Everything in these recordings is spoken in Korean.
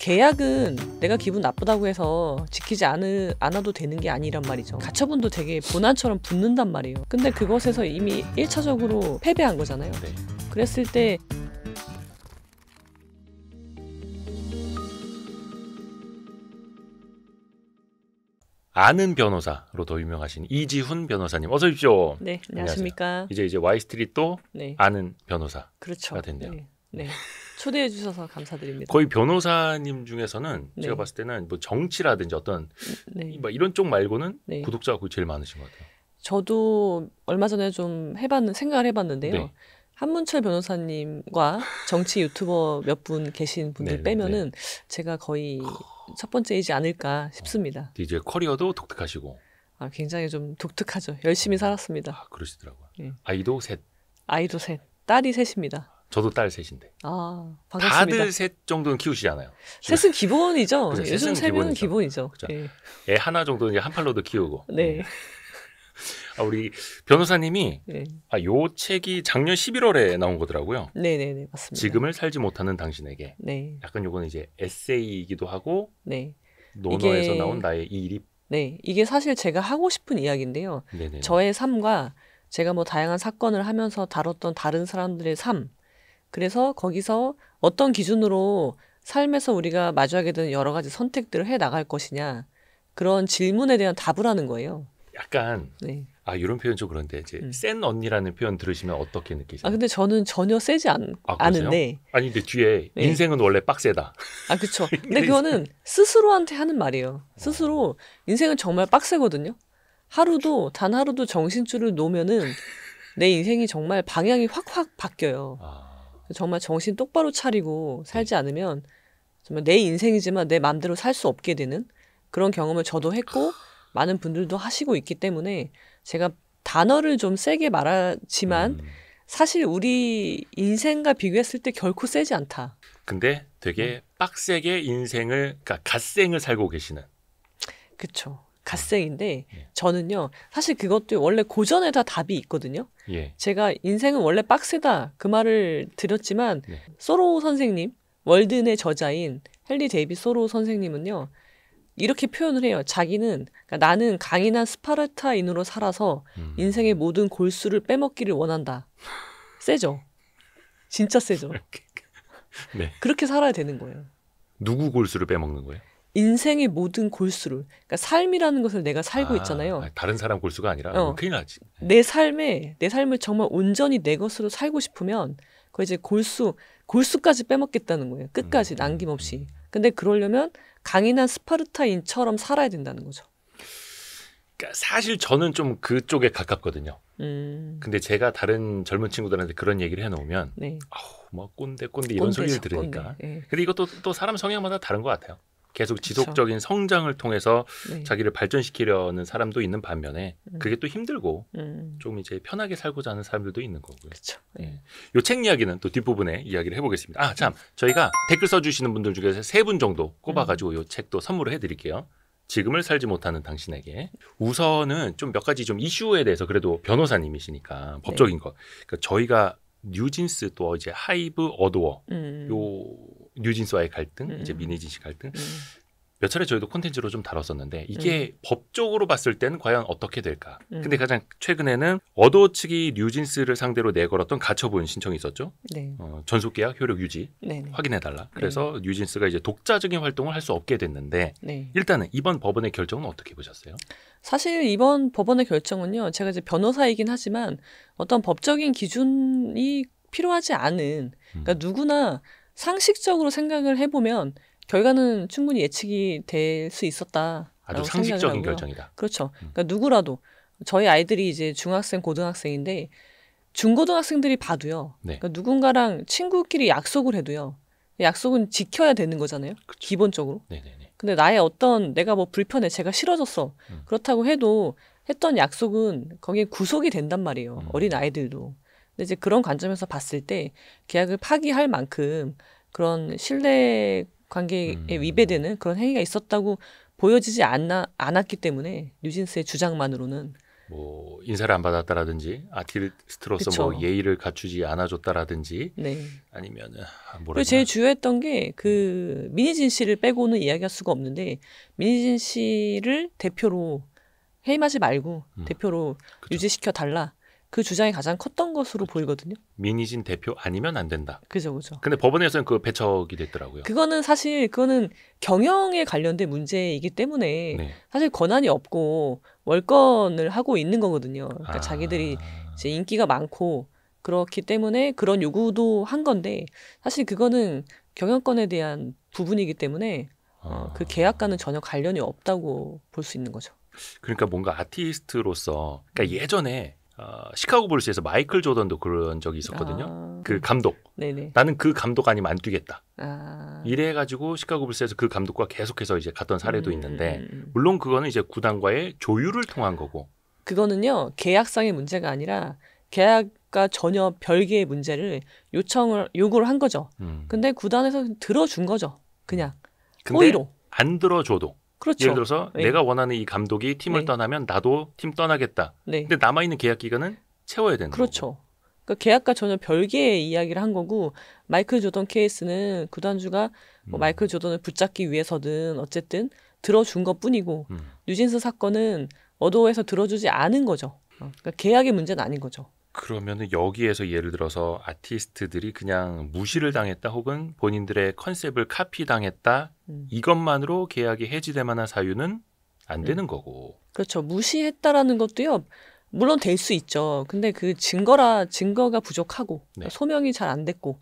계약은 내가 기분 나쁘다고 해서 지키지 않아도 되는 게 아니란 말이죠. 가처분도 되게 본안처럼 붙는단 말이에요. 근데 그것에서 이미 1차적으로 패배한 거잖아요. 네. 그랬을 때 아는 변호사로 더 유명하신 이지훈 변호사님 어서 오십시오. 네, 안녕하십니까. 이제 Y스트릿도 네. 아는 변호사가 그렇죠. 됐네요. 네. 네. 초대해 주셔서 감사드립니다. 거의 변호사님 중에서는 네. 제가 봤을 때는 뭐 정치라든지 어떤 네. 뭐 이런 쪽 말고는 네. 구독자가 거의 제일 많으신 것 같아요. 저도 얼마 전에 좀 생각을 해봤는데요. 네. 한문철 변호사님과 정치 유튜버 몇 분 계신 분들 네, 빼면은 제가 거의 첫 번째이지 않을까 싶습니다. 이제 커리어도 독특하시고 굉장히 좀 독특하죠. 열심히 살았습니다. 그러시더라고요. 네. 아이도 셋. 아이도 셋, 딸이 셋입니다. 저도 딸 셋인데. 반갑습니다. 다들 셋 정도는 키우시잖아요. 셋은 기본이죠. 그죠, 요즘 셋은 세 명은 기본이죠. 기본이죠. 네. 애 하나 정도는 이제 한 팔로도 키우고. 네. 우리 변호사님이 네. 요 책이 작년 11월에 나온 거더라고요. 네네네 맞습니다. 지금을 살지 못하는 당신에게. 네. 약간 요거는 이제 에세이이기도 하고 네. 논어에서 나온 나의 이입. 네. 이게 사실 제가 하고 싶은 이야기인데요. 네네. 저의 삶과 제가 뭐 다양한 사건을 하면서 다뤘던 다른 사람들의 삶. 그래서 거기서 어떤 기준으로 삶에서 우리가 마주하게 되는 여러 가지 선택들을 해 나갈 것이냐. 그런 질문에 대한 답을 하는 거예요. 약간 네. 이런 표현 좀 그런데 이제 센 언니라는 표현 들으시면 어떻게 느끼세요? 근데 저는 전혀 세지 않은데. 아니 근데 뒤에 네. 인생은 원래 빡세다. 그렇죠. 근데 그거는 스스로한테 하는 말이에요. 스스로 인생은 정말 빡세거든요. 단 하루도 정신줄을 놓으면은 내 인생이 정말 방향이 확확 바뀌어요. 정말 정신 똑바로 차리고 살지 않으면 정말 내 인생이지만 내 마음대로 살 수 없게 되는 그런 경험을 저도 했고 많은 분들도 하시고 있기 때문에 제가 단어를 좀 세게 말하지만 사실 우리 인생과 비교했을 때 결코 세지 않다. 근데 되게 빡세게 인생을, 그러니까 갓생을 살고 계시는. 그렇죠. 갓생인데 저는요. 사실 그것도 원래 고전에 다 답이 있거든요. 예. 제가 인생은 원래 빡세다 그 말을 드렸지만 소로 선생님, 월든의 저자인 헨리 데이빗 소로 선생님은요. 이렇게 표현을 해요. 자기는 그러니까 나는 강인한 스파르타인으로 살아서 인생의 모든 골수를 빼먹기를 원한다. 세죠? 진짜 세죠? 네. 그렇게 살아야 되는 거예요. 누구 골수를 빼먹는 거예요? 인생의 모든 골수를. 그러니까 삶이라는 것을 내가 살고 있잖아요. 다른 사람 골수가 아니라 큰일 나지. 내 삶을 정말 온전히 내 것으로 살고 싶으면 그 이제 골수까지 빼먹겠다는 거예요. 끝까지 남김없이. 근데 그러려면 강인한 스파르타인처럼 살아야 된다는 거죠. 그러니까 사실 저는 좀 그쪽에 가깝거든요. 근데 제가 다른 젊은 친구들한테 그런 얘기를 해놓으면 뭐 꼰대 이런 소리를 들으니까. 근데 이것도 또 사람 성향마다 다른 것 같아요. 계속 지속적인 성장을 통해서 자기를 발전시키려는 사람도 있는 반면에 그게 또 힘들고 좀 이제 편하게 살고자 하는 사람들도 있는 거고요. 그렇죠. 요 책 이야기는 또 뒷부분에 이야기를 해보겠습니다. 참 저희가 댓글 써주시는 분들 중에서 3분 정도 꼽아가지고 요 책도 선물을 해드릴게요. 지금을 살지 못하는 당신에게. 우선은 좀 몇 가지 좀 이슈에 대해서 그래도 변호사님이시니까 법적인 거. 그러니까 저희가 뉴진스 또 이제 하이브 어도어 요 뉴진스와의 갈등, 이제 민희진 씨 갈등 몇 차례 저희도 콘텐츠로 좀 다뤘었는데 이게 법적으로 봤을 때는 과연 어떻게 될까? 근데 가장 최근에는 어도어 측이 뉴진스를 상대로 내걸었던 가처분 신청이 있었죠. 전속계약 효력 유지 확인해달라. 그래서 뉴진스가 이제 독자적인 활동을 할 수 없게 됐는데 일단은 이번 법원의 결정은 어떻게 보셨어요? 사실 이번 법원의 결정은요. 제가 이제 변호사이긴 하지만 어떤 법적인 기준이 필요하지 않은 그러니까 누구나 상식적으로 생각을 해보면 결과는 충분히 예측이 될 수 있다. 아주 상식적인 결정이다. 그렇죠. 그러니까 누구라도 저희 아이들이 이제 중학생, 고등학생인데 중고등학생들이 봐도요. 그러니까 누군가랑 친구끼리 약속을 해도요. 약속은 지켜야 되는 거잖아요. 그쵸. 기본적으로. 근데 나의 내가 뭐 불편해, 제가 싫어졌어. 그렇다고 해도 했던 약속은 거기에 구속이 된단 말이에요. 어린 아이들도. 근데 이제 그런 관점에서 봤을 때 계약을 파기할 만큼 그런 신뢰 관계에 위배되는 그런 행위가 있었다고 보여지지 않았기 때문에 뉴진스의 주장만으로는 뭐 인사를 안 받았다라든지 아티스트로서 그쵸. 뭐 예의를 갖추지 않아줬다라든지 네. 아니면은 그리고 뭐라 제일 주요했던 게 그 민희진 씨를 빼고는 이야기할 수가 없는데 민희진 씨를 대표로 해임하지 말고 대표로 그쵸. 유지시켜 달라. 그 주장이 가장 컸던 것으로 보이거든요. 민희진 대표 아니면 안 된다. 그죠, 그죠. 근데 법원에서는 그 배척이 됐더라고요. 그거는 사실 그거는 경영에 관련된 문제이기 때문에 네. 사실 권한이 없고 월권을 하고 있는 거거든요. 그러니까 아. 자기들이 이제 인기가 많고 그렇기 때문에 그런 요구도 한 건데 사실 그거는 경영권에 대한 부분이기 때문에 그 계약과는 전혀 관련이 없다고 볼 수 있는 거죠. 그러니까 뭔가 아티스트로서 그러니까 예전에 시카고 불스에서 마이클 조던도 그런 적이 있었거든요. 아, 그 감독. 네네. 나는 그 감독 아니면 안 뛰겠다. 아, 이래가지고 시카고 불스에서 그 감독과 계속해서 이제 갔던 사례도 있는데 음. 물론 그거는 이제 구단과의 조율을 통한 거고. 그거는요 계약상의 문제가 아니라 계약과 전혀 별개의 문제를 요구를 한 거죠. 근데 구단에서 들어준 거죠. 그냥 근데 호의로. 안 들어줘도 그렇죠. 예를 들어서 네. 내가 원하는 이 감독이 팀을 네. 떠나면 나도 팀 떠나겠다. 네, 근데 남아있는 계약 기간은 채워야 되는 거고. 그렇죠. 그러니까 계약과 전혀 별개의 이야기를 한 거고 마이클 조던 케이스는 구단주가 뭐 마이클 조던을 붙잡기 위해서든 어쨌든 들어준 것뿐이고 뉴진스 사건은 어도에서 들어주지 않은 거죠. 그러니까 계약의 문제는 아닌 거죠. 그러면은 여기에서 예를 들어서 아티스트들이 그냥 무시를 당했다 혹은 본인들의 컨셉을 카피당했다 이것만으로 계약이 해지될 만한 사유는 안 되는 거고. 그렇죠. 무시했다라는 것도요. 물론 될 수 있죠. 근데 그 증거가 부족하고 네. 소명이 잘 안 됐고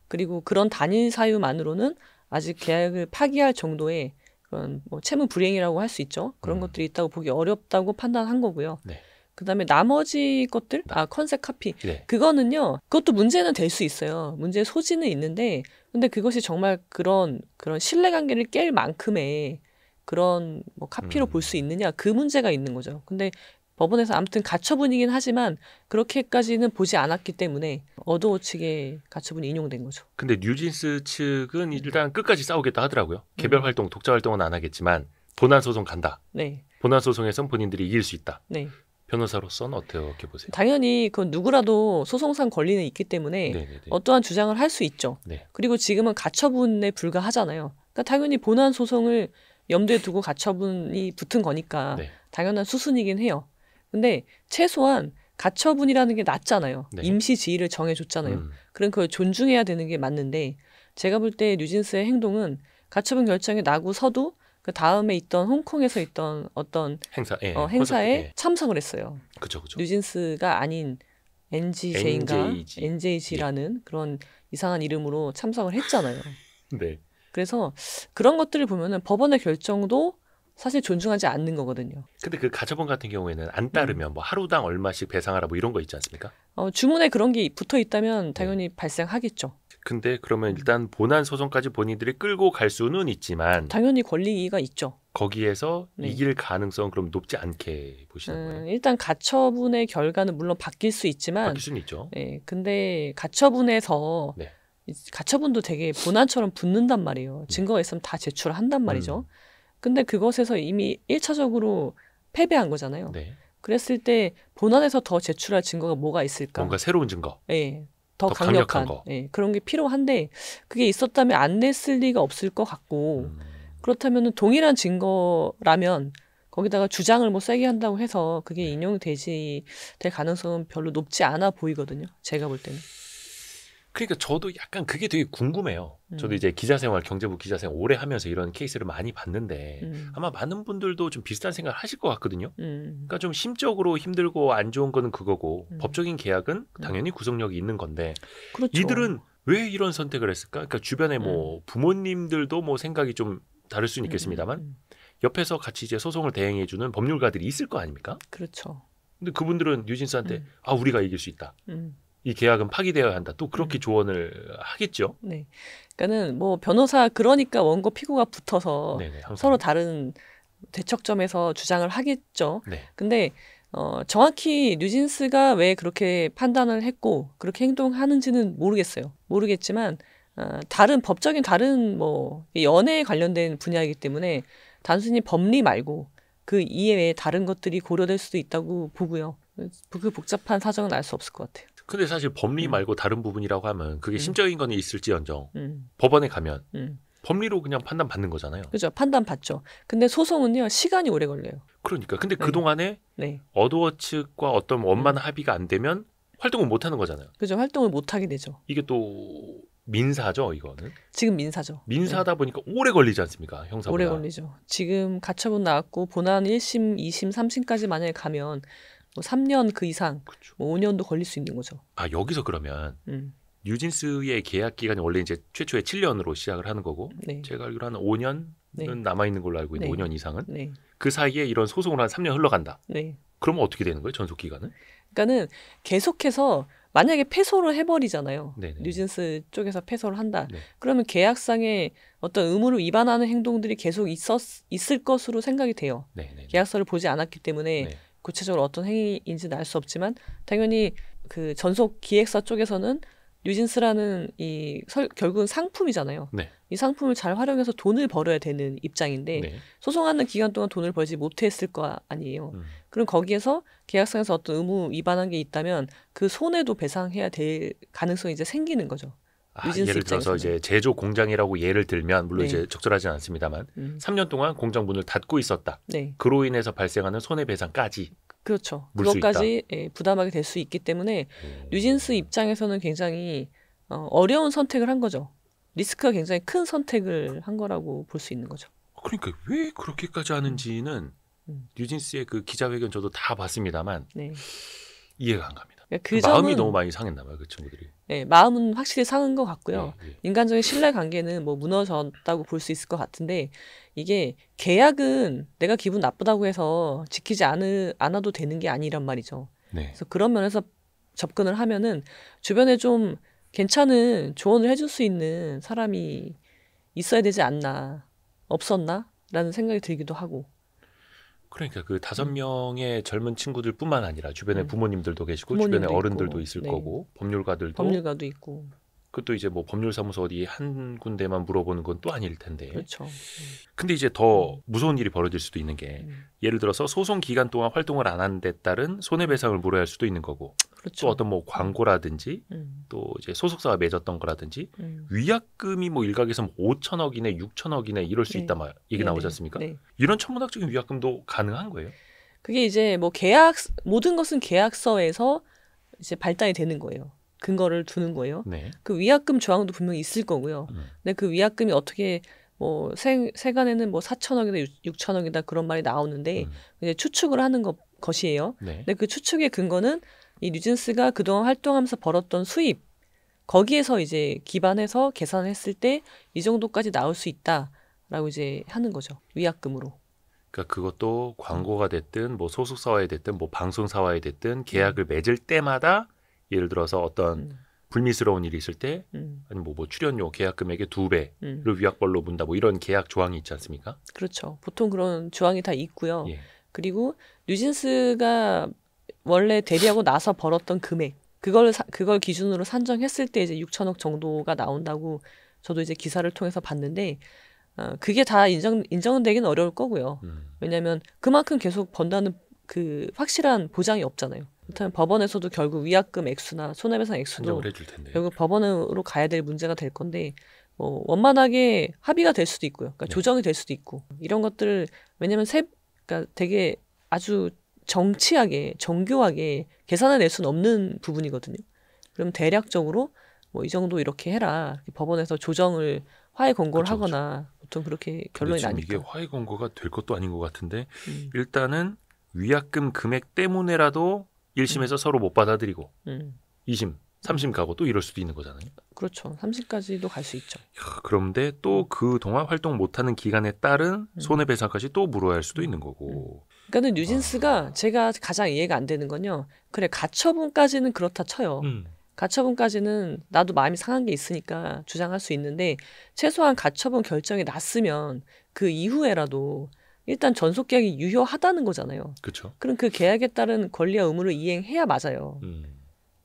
그리고 그런 단일 사유만으로는 아직 계약을 파기할 정도의 그런 뭐 채무 불이행이라고 할 수 있죠. 그런 것들이 있다고 보기 어렵다고 판단한 거고요. 네. 그다음에 나머지 것들, 컨셉 카피. 네. 그거는요. 그것도 문제는 될 수 있어요. 문제의 소지는 있는데 근데 그것이 정말 그런 신뢰관계를 깰 만큼의 그런 뭐 카피로 볼 수 있느냐 그 문제가 있는 거죠. 근데 법원에서 아무튼 가처분이긴 하지만 그렇게까지는 보지 않았기 때문에 어도어 측의 가처분이 인용된 거죠. 근데 뉴진스 측은 일단 끝까지 싸우겠다 하더라고요. 개별 활동, 독자 활동은 안 하겠지만 본안 소송 간다. 네, 본안 소송에선 본인들이 이길 수 있다. 네. 변호사로서는 어떻게 보세요? 당연히 그건 누구라도 소송상 권리는 있기 때문에 네네네. 어떠한 주장을 할 수 있죠. 네. 그리고 지금은 가처분에 불과하잖아요. 그러니까 당연히 본안 소송을 염두에 두고 가처분이 붙은 거니까 네. 당연한 수순이긴 해요. 근데 최소한 가처분이라는 게 낫잖아요. 네. 임시 지위를 정해줬잖아요. 그럼 그걸 존중해야 되는 게 맞는데 제가 볼 때 뉴진스의 행동은 가처분 결정이 나고 서도 그 다음에 있던 홍콩에서 있던 어떤 행사, 예, 행사에 콘서트, 예. 참석을 했어요. 그쵸. 뉴진스가 아닌 NGJ인가 NJG. NJG라는 그런 이상한 이름으로 참석을 했잖아요. 네. 그래서 그런 것들을 보면은 법원의 결정도 사실 존중하지 않는 거거든요. 근데 그 가처분 같은 경우에는 안 따르면 뭐 하루당 얼마씩 배상하라 뭐 이런 거 있지 않습니까? 주문에 그런 게 붙어 있다면 당연히 발생하겠죠. 근데 그러면 일단 본안 소송까지 본인들이 끌고 갈 수는 있지만 당연히 권리가 있죠. 거기에서 네. 이길 가능성은 그럼 높지 않게 보시는 거예요? 일단 가처분의 결과는 물론 바뀔 수 있지만 바뀔 수는 있죠. 네, 근데 가처분에서 네. 가처분도 되게 본안처럼 붙는단 말이에요. 증거가 있으면 다 제출한단 말이죠. 근데 그것에서 이미 1차적으로 패배한 거잖아요. 네. 그랬을 때 본안에서 더 제출할 증거가 뭐가 있을까? 뭔가 새로운 증거. 예, 더 더 강력한 강력한 거. 예, 그런 게 필요한데 그게 있었다면 안 냈을 리가 없을 것 같고 그렇다면 동일한 증거라면 거기다가 주장을 뭐 세게 한다고 해서 그게 인용되지 될 가능성은 별로 높지 않아 보이거든요. 제가 볼 때는. 그러니까 저도 약간 그게 되게 궁금해요. 저도 이제 기자생활, 경제부 기자생활 오래 하면서 이런 케이스를 많이 봤는데 아마 많은 분들도 좀 비슷한 생각을 하실 것 같거든요. 그러니까 좀 심적으로 힘들고 안 좋은 거는 그거고 법적인 계약은 당연히 구속력이 있는 건데 그렇죠. 이들은 왜 이런 선택을 했을까? 그러니까 주변에 뭐 부모님들도 뭐 생각이 좀 다를 수는 있겠습니다만 옆에서 같이 이제 소송을 대행해주는 법률가들이 있을 거 아닙니까? 그렇죠. 근데 그분들은 뉴진스한테 우리가 이길 수 있다. 이 계약은 파기되어야 한다. 또 그렇게 조언을 하겠죠. 네. 그러니까는 뭐 변호사 그러니까 원고 피고가 붙어서 네네, 항상. 서로 다른 대척점에서 주장을 하겠죠. 네. 근데 정확히 뉴진스가 왜 그렇게 판단을 했고 그렇게 행동하는지는 모르겠어요. 모르겠지만 다른 법적인 다른 뭐 연애에 관련된 분야이기 때문에 단순히 법리 말고 그 이외에 다른 것들이 고려될 수도 있다고 보고요. 그 복잡한 사정은 알 수 없을 것 같아요. 근데 사실 법리 말고 다른 부분이라고 하면 그게 심적인 거는 있을지언정 법원에 가면 법리로 그냥 판단 받는 거잖아요. 그죠. 판단 받죠. 근데 소송은요. 시간이 오래 걸려요. 그러니까. 근데 네. 그동안에 네. 어도어 측과 어떤 원만한 합의가 안 되면 활동을 못 하는 거잖아요. 그죠. 활동을 못 하게 되죠. 이게 또 민사죠, 이거는. 지금 민사죠. 민사다 보니까 오래 걸리지 않습니까? 형사보다. 오래 걸리죠. 지금 가처분 나왔고 본안 1심, 2심, 3심까지 만약에 가면 뭐 3년 그 이상, 그렇죠. 뭐 5년도 걸릴 수 있는 거죠. 아, 여기서 그러면 뉴진스의 계약 기간이 원래 이제 최초에 7년으로 시작을 하는 거고 네. 제가 알기로 한 5년은 남아 있는 걸로 알고 있는데 네. 5년 이상은 네. 그 사이에 이런 소송을 한 3년 흘러간다. 네. 그러면 어떻게 되는 거예요? 전속 기간은? 그러니까는 계속해서 만약에 패소를 해버리잖아요. 네네. 뉴진스 쪽에서 패소를 한다. 네. 그러면 계약상의 어떤 의무를 위반하는 행동들이 계속 있을 것으로 생각이 돼요. 네네. 계약서를 보지 않았기 때문에 네. 구체적으로 어떤 행위인지는 알 수 없지만 당연히 그 전속 기획사 쪽에서는 뉴진스라는 결국은 상품이잖아요. 네. 이 상품을 잘 활용해서 돈을 벌어야 되는 입장인데 네. 소송하는 기간 동안 돈을 벌지 못했을 거 아니에요. 그럼 거기에서 계약상에서 어떤 의무 위반한 게 있다면 그 손해도 배상해야 될 가능성이 이제 생기는 거죠. 예를 들어서 이제 제조 공장이라고 예를 들면 물론 네. 이제 적절하지 않습니다만 3년 동안 공장 문을 닫고 있었다. 네. 그로 인해서 발생하는 손해배상까지 그렇죠. 물수 그것까지 부담하게 될 수 있기 때문에 뉴진스 입장에서는 굉장히 어려운 선택을 한 거죠. 리스크가 굉장히 큰 선택을 한 거라고 볼 수 있는 거죠. 그러니까 왜 그렇게까지 하는지는 뉴진스의 그 기자회견 저도 다 봤습니다만 네. 이해가 안 갑니다. 그 마음이 점은, 너무 많이 상했나 봐요, 그 친구들이. 네, 마음은 확실히 상한 것 같고요. 예. 인간적인 신뢰 관계는 뭐 무너졌다고 볼 수 있을 것 같은데 이게 계약은 내가 기분 나쁘다고 해서 지키지 않아도 되는 게 아니란 말이죠. 네. 그래서 그런 면에서 접근을 하면은 주변에 좀 괜찮은 조언을 해줄 수 있는 사람이 있어야 되지 않나, 없었나? 라는 생각이 들기도 하고. 그러니까 그 5명의 젊은 친구들뿐만 아니라 주변에 부모님들도 계시고 부모님도 주변에 어른들도 있고, 있을 네. 거고 법률가들도 있고. 그것도 이제 뭐 법률사무소 어디 한 군데만 물어보는 건 또 아닐 텐데. 그렇죠. 근데 이제 더 무서운 일이 벌어질 수도 있는 게 예를 들어서 소송 기간 동안 활동을 안 한 데 따른 손해배상을 물어야 할 수도 있는 거고 그렇죠. 또 어떤 뭐 광고라든지 또 이제 소속사가 맺었던 거라든지 위약금이 뭐 일각에서 뭐 5천억이네 6천억이네 이럴 수 네. 있다 말 얘기 나오지 않습니까? 네. 이런 천문학적인 위약금도 가능한 거예요? 그게 이제 뭐 모든 것은 계약서에서 이제 발단이 되는 거예요. 근거를 두는 거예요. 네. 그 위약금 조항도 분명히 있을 거고요. 근데 그 위약금이 어떻게 뭐 세간에는 뭐 4천억이다 6천억이다 그런 말이 나오는데 이제 추측을 하는 것이에요. 네. 근데 그 추측의 근거는 이 뉴진스가 그동안 활동하면서 벌었던 수입 거기에서 이제 기반해서 계산을 했을 때 이 정도까지 나올 수 있다라고 이제 하는 거죠. 위약금으로. 그러니까 그것도 광고가 됐든 뭐 소속사와에 됐든 뭐 방송사와에 됐든 계약을 맺을 때마다 예를 들어서 어떤 불미스러운 일이 있을 때 아니면 뭐 출연료 계약 금액의 2배를 위약벌로 문다 뭐 이런 계약 조항이 있지 않습니까? 그렇죠. 보통 그런 조항이 다 있고요. 예. 그리고 뉴진스가 원래 데뷔하고 나서 벌었던 금액 그걸 기준으로 산정했을 때 이제 6천억 정도가 나온다고 저도 이제 기사를 통해서 봤는데 그게 다 인정은 되긴 어려울 거고요. 왜냐하면 그만큼 계속 번다는 그 확실한 보장이 없잖아요. 그렇다면 법원에서도 결국 위약금 액수나 손해배상 액수도 산정을 해줄 텐데. 결국 법원으로 가야 될 문제가 될 건데 뭐 원만하게 합의가 될 수도 있고요. 그러니까 네. 조정이 될 수도 있고 이런 것들을 왜냐하면 그러니까 되게 아주 정치하게 정교하게 계산해낼 수는 없는 부분이거든요. 그럼 대략적으로 뭐 이 정도 이렇게 해라 법원에서 조정을 화해 권고를 그쵸, 하거나 보통 그렇게 결론이 지금 나니까. 이게 화해 권고가 될 것도 아닌 것 같은데 일단은 위약금 금액 때문에라도 1심에서 서로 못 받아들이고 2심, 3심 가고 또 이럴 수도 있는 거잖아요. 그렇죠. 30까지도 갈 수 있죠. 그런데 또 그동안 활동 못하는 기간에 따른 손해배상까지 또 물어야 할 수도 있는 거고. 그러니까 뉴진스가 제가 가장 이해가 안 되는 건요. 그래 가처분까지는 그렇다 쳐요. 가처분까지는 나도 마음이 상한 게 있으니까 주장할 수 있는데 최소한 가처분 결정이 났으면 그 이후에라도 일단 전속계약이 유효하다는 거잖아요. 그렇죠. 그럼 그 계약에 따른 권리와 의무를 이행해야 맞아요.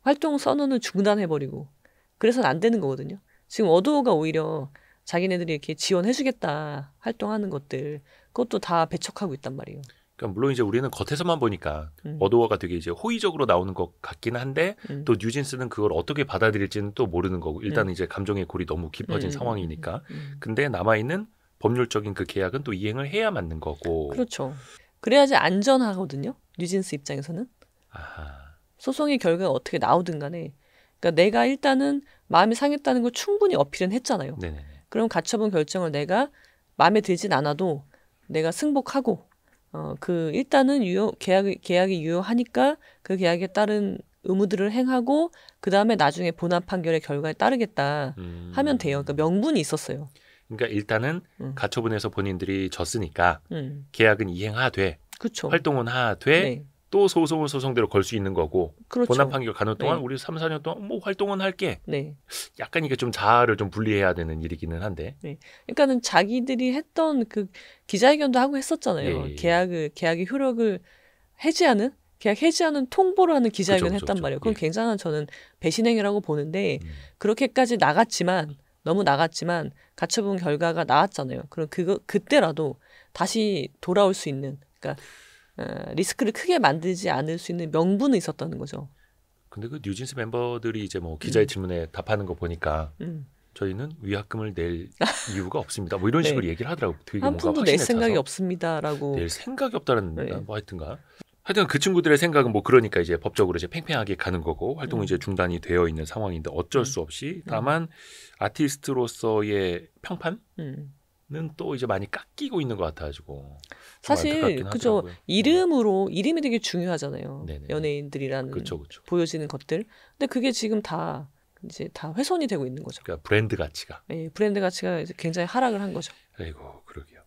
활동 선언을 중단해버리고 그래서는 안 되는 거거든요. 지금 어도어가 오히려 자기네들이 이렇게 지원해주겠다 활동하는 것들 그것도 다 배척하고 있단 말이에요. 그러니까 물론 이제 우리는 겉에서만 보니까 음. 어도어가 되게 이제 호의적으로 나오는 것 같긴 한데 또 뉴진스는 그걸 어떻게 받아들일지는 또 모르는 거고 일단은 이제 감정의 골이 너무 깊어진 상황이니까. 근데 남아있는 법률적인 그 계약은 또 이행을 해야 맞는 거고. 그렇죠. 그래야지 안전하거든요. 뉴진스 입장에서는. 아하. 소송의 결과가 어떻게 나오든 간에. 그러니까 내가 일단은 마음이 상했다는 걸 충분히 어필은 했잖아요. 네네. 그럼 가처분 결정을 내가 마음에 들진 않아도 내가 승복하고 그 일단은 계약이 유효하니까 그 계약에 따른 의무들을 행하고 그 다음에 나중에 본안 판결의 결과에 따르겠다 하면 돼요. 그러니까 명분이 있었어요. 그러니까 일단은 가처분에서 본인들이 졌으니까 계약은 이행하되 그렇죠. 활동은 하되 네. 또 소송은 소송대로 걸 수 있는 거고 그렇죠. 본안 판결 가는 동안 네. 우리 3, 4년 동안 뭐 활동은 할게. 네. 약간 이게 좀 자아를 좀 분리해야 되는 일이기는 한데. 네. 그러니까는 자기들이 했던 그 기자회견도 하고 했었잖아요. 예. 계약의 효력을 해지하는 계약 해지하는 통보를 하는 기자회견을 그쵸, 했단 그쵸. 말이에요. 그건 예. 굉장한 저는 배신행위라고 보는데 그렇게까지 나갔지만 너무 나갔지만 가처분 결과가 나왔잖아요. 그럼 그때라도 다시 돌아올 수 있는 그러니까 리스크를 크게 만들지 않을 수 있는 명분은 있었다는 거죠. 근데 그 뉴진스 멤버들이 이제 뭐 기자의 질문에 답하는 거 보니까 저희는 위약금을 낼 이유가 없습니다. 뭐 이런 네. 식으로 얘기를 하더라고. 되게 한 뭔가 푼도 낼 확신에 생각이 차서 없습니다라고. 낼 생각이 없다는 네. 뭐 하여튼가. 하여튼 그 친구들의 생각은 뭐 그러니까 이제 법적으로 이제 팽팽하게 가는 거고 활동은 이제 중단이 되어 있는 상황인데 어쩔 수 없이 다만 아티스트로서의 평판은 또 이제 많이 깎이고 있는 것 같아가지고 사실 그죠. 이름이 되게 중요하잖아요. 네네. 연예인들이라는 그쵸. 보여지는 것들. 근데 그게 지금 다 이제 다 훼손이 되고 있는 거죠. 그러니까 브랜드 가치가. 예, 브랜드 가치가 이제 굉장히 하락을 한 거죠. 아이고 그러게요.